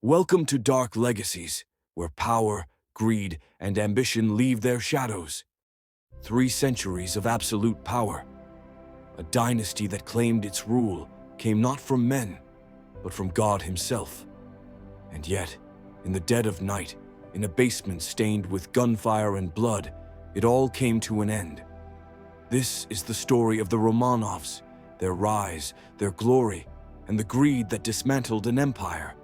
Welcome to Dark Legacies, where power, greed, and ambition leave their shadows. 3 centuries of absolute power. A dynasty that claimed its rule came not from men, but from God himself. And yet, in the dead of night, in a basement stained with gunfire and blood, it all came to an end. This is the story of the Romanovs, their rise, their glory, and the greed that dismantled an empire.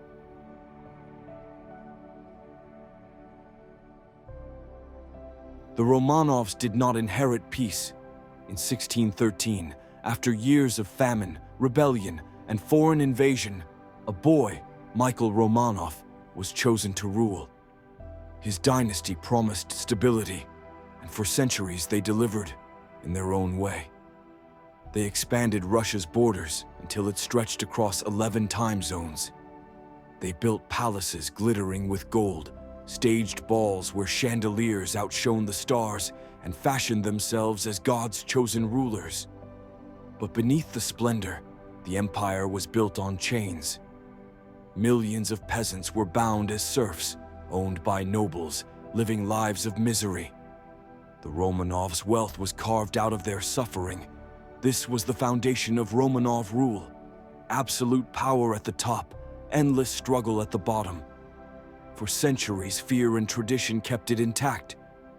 The Romanovs did not inherit peace. In 1613, after years of famine, rebellion, and foreign invasion, a boy, Michael Romanov, was chosen to rule. His dynasty promised stability, and for centuries they delivered in their own way. They expanded Russia's borders until it stretched across 11 time zones. They built palaces glittering with gold, staged balls where chandeliers outshone the stars, and fashioned themselves as God's chosen rulers. But beneath the splendor, the empire was built on chains. Millions of peasants were bound as serfs, owned by nobles, living lives of misery. The Romanovs' wealth was carved out of their suffering. This was the foundation of Romanov rule: absolute power at the top, endless struggle at the bottom. For centuries, fear and tradition kept it intact,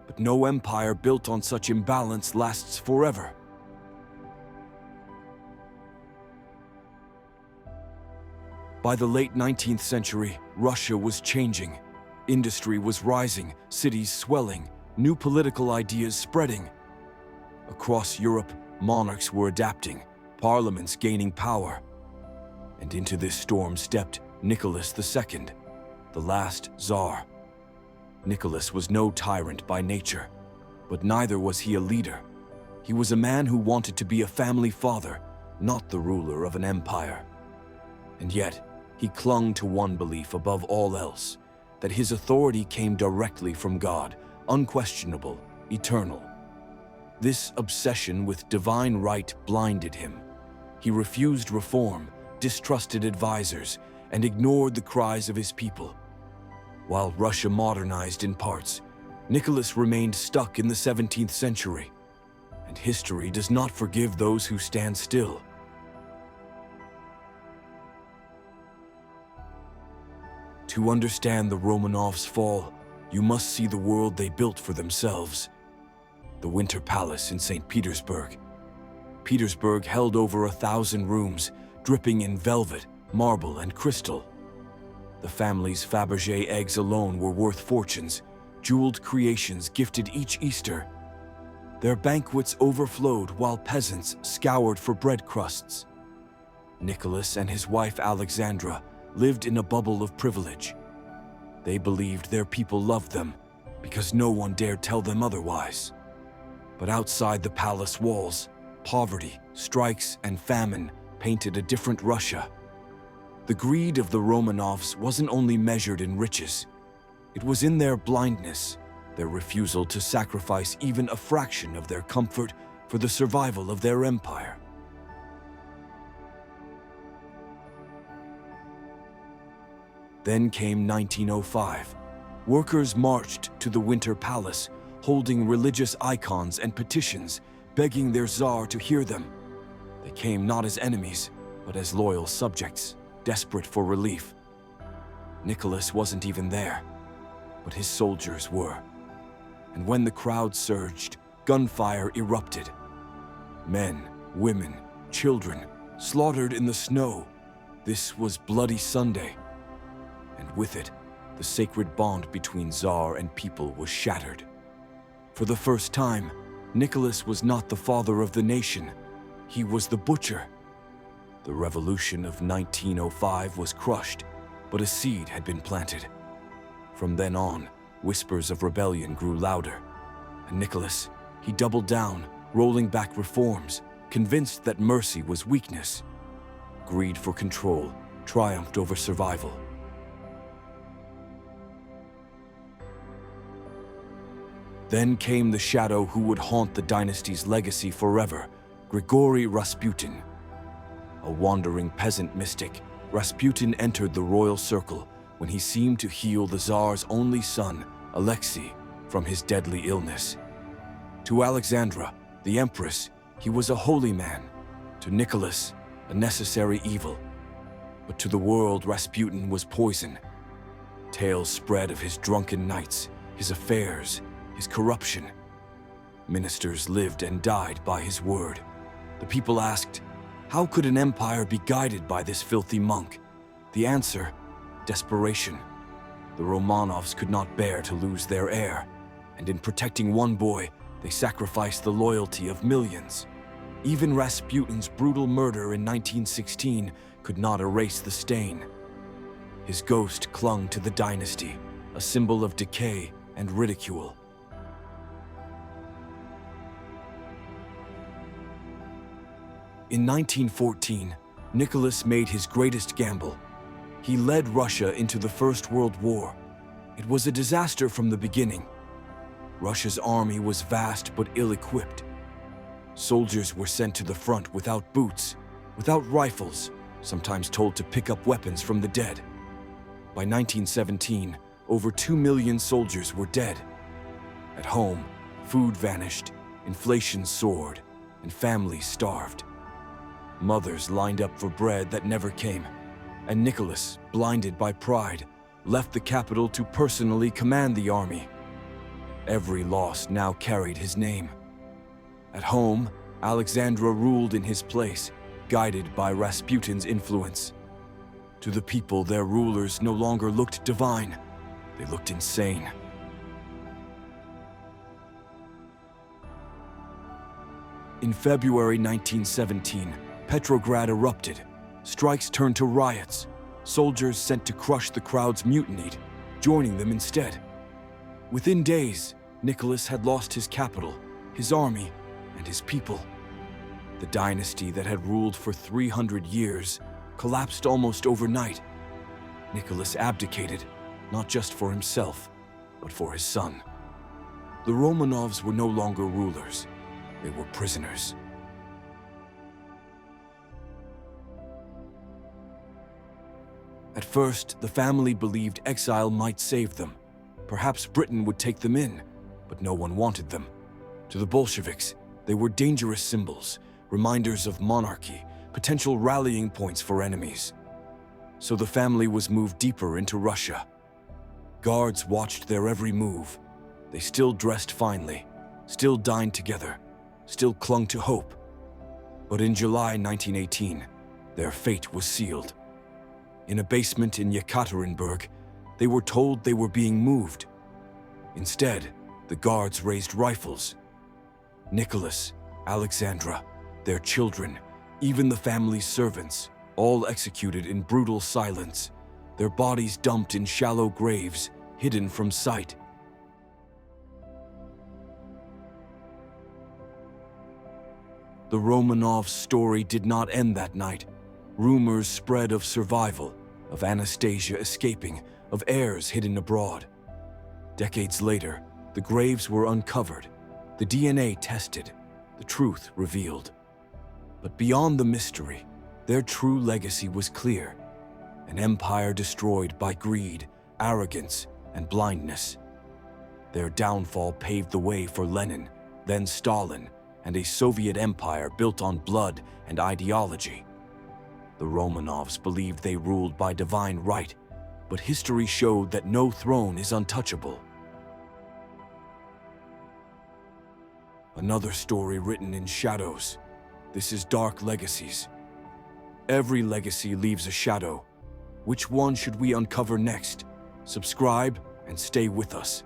but no empire built on such imbalance lasts forever. By the late 19th century, Russia was changing. Industry was rising, cities swelling, new political ideas spreading. Across Europe, monarchs were adapting, parliaments gaining power. And into this storm stepped Nicholas II, the last Tsar. Nicholas was no tyrant by nature, but neither was he a leader. He was a man who wanted to be a family father, not the ruler of an empire. And yet, he clung to one belief above all else, that his authority came directly from God, unquestionable, eternal. This obsession with divine right blinded him. He refused reform, distrusted advisors, and ignored the cries of his people. While Russia modernized in parts, Nicholas remained stuck in the 17th century. And history does not forgive those who stand still. To understand the Romanovs' fall, you must see the world they built for themselves. The Winter Palace in St. Petersburg. Petersburg held over 1,000 rooms, dripping in velvet, marble, and crystal. The family's Fabergé eggs alone were worth fortunes, jeweled creations gifted each Easter. Their banquets overflowed while peasants scoured for bread crusts. Nicholas and his wife Alexandra lived in a bubble of privilege. They believed their people loved them because no one dared tell them otherwise. But outside the palace walls, poverty, strikes, and famine painted a different Russia. The greed of the Romanovs wasn't only measured in riches. It was in their blindness, their refusal to sacrifice even a fraction of their comfort for the survival of their empire. Then came 1905. Workers marched to the Winter Palace, holding religious icons and petitions, begging their Tsar to hear them. They came not as enemies, but as loyal subjects, desperate for relief. Nicholas wasn't even there, but his soldiers were. And when the crowd surged, gunfire erupted. Men, women, children, slaughtered in the snow. This was Bloody Sunday. And with it, the sacred bond between Tsar and people was shattered. For the first time, Nicholas was not the father of the nation. He was the butcher. The revolution of 1905 was crushed, but a seed had been planted. From then on, whispers of rebellion grew louder. And Nicholas, he doubled down, rolling back reforms, convinced that mercy was weakness. Greed for control triumphed over survival. Then came the shadow who would haunt the dynasty's legacy forever, Grigory Rasputin. A wandering peasant mystic, Rasputin entered the royal circle, when he seemed to heal the Tsar's only son, Alexei, from his deadly illness. To Alexandra, the empress, he was a holy man. To Nicholas, a necessary evil. But to the world, Rasputin was poison. Tales spread of his drunken nights, his affairs, his corruption. Ministers lived and died by his word. The people asked, how could an empire be guided by this filthy monk? The answer, desperation. The Romanovs could not bear to lose their heir, and in protecting one boy, they sacrificed the loyalty of millions. Even Rasputin's brutal murder in 1916 could not erase the stain. His ghost clung to the dynasty, a symbol of decay and ridicule. In 1914, Nicholas made his greatest gamble. He led Russia into the First World War. It was a disaster from the beginning. Russia's army was vast but ill-equipped. Soldiers were sent to the front without boots, without rifles, sometimes told to pick up weapons from the dead. By 1917, over 2 million soldiers were dead. At home, food vanished, inflation soared, and families starved. Mothers lined up for bread that never came, and Nicholas, blinded by pride, left the capital to personally command the army. Every loss now carried his name. At home, Alexandra ruled in his place, guided by Rasputin's influence. To the people, their rulers no longer looked divine. They looked insane. In February 1917, Petrograd erupted. Strikes turned to riots. Soldiers sent to crush the crowds mutinied, joining them instead. Within days, Nicholas had lost his capital, his army, and his people. The dynasty that had ruled for 300 years collapsed almost overnight. Nicholas abdicated, not just for himself, but for his son. The Romanovs were no longer rulers. They were prisoners. At first, the family believed exile might save them. Perhaps Britain would take them in, but no one wanted them. To the Bolsheviks, they were dangerous symbols, reminders of monarchy, potential rallying points for enemies. So the family was moved deeper into Russia. Guards watched their every move. They still dressed finely, still dined together, still clung to hope. But in July 1918, their fate was sealed. In a basement in Yekaterinburg, they were told they were being moved. Instead, the guards raised rifles. Nicholas, Alexandra, their children, even the family's servants, all executed in brutal silence, their bodies dumped in shallow graves, hidden from sight. The Romanovs' story did not end that night. Rumors spread of survival, of Anastasia escaping, of heirs hidden abroad. Decades later, the graves were uncovered, the DNA tested, the truth revealed. But beyond the mystery, their true legacy was clear: an empire destroyed by greed, arrogance, and blindness. Their downfall paved the way for Lenin, then Stalin, and a Soviet empire built on blood and ideology. The Romanovs believed they ruled by divine right, but history showed that no throne is untouchable. Another story written in shadows. This is Dark Legacies. Every legacy leaves a shadow. Which one should we uncover next? Subscribe and stay with us.